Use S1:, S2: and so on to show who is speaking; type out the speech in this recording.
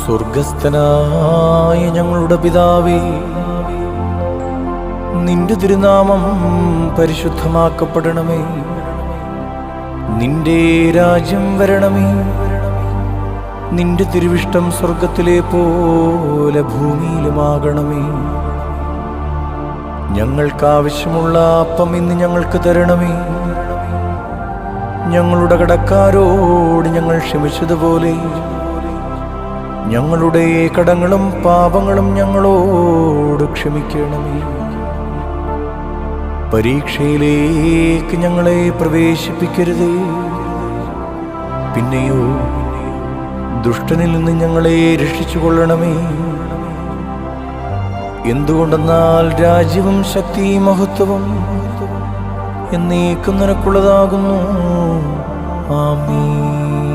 S1: സ്വർഗസ്ഥനായ ഞങ്ങളുടെ പിതാവേ, നിന്റെ തിരുനാമം പരിശുദ്ധമാക്കപ്പെടണമേ. നിന്റെ രാജ്യം വരണമേ. നിന്റെ തിരുവിഷ്ടം സ്വർഗത്തിലെ പോലെ ഭൂമിയിലുമാകണമേ. ഞങ്ങൾക്കാവശ്യമുള്ള അപ്പം ഇന്ന് ഞങ്ങൾക്ക് തരണമേ. ഞങ്ങളുടെ കടക്കാരോട് ഞങ്ങൾ ക്ഷമിച്ചതുപോലെ ഞങ്ങളുടെ കടങ്ങളും പാപങ്ങളും ഞങ്ങളോട് ക്ഷമിക്കണമേ. പരീക്ഷയിലേക്ക് ഞങ്ങളെ പ്രവേശിപ്പിക്കരുതേ, പിന്നെയോ ദുഷ്ടനിൽ നിന്ന് ഞങ്ങളെ രക്ഷിച്ചുകൊള്ളണമേ. എന്തുകൊണ്ടെന്നാൽ രാജ്യവും ശക്തിയും മഹത്വവും എന്നേക്കും നിനക്കുള്ളതാകുന്നു. ആമേൻ.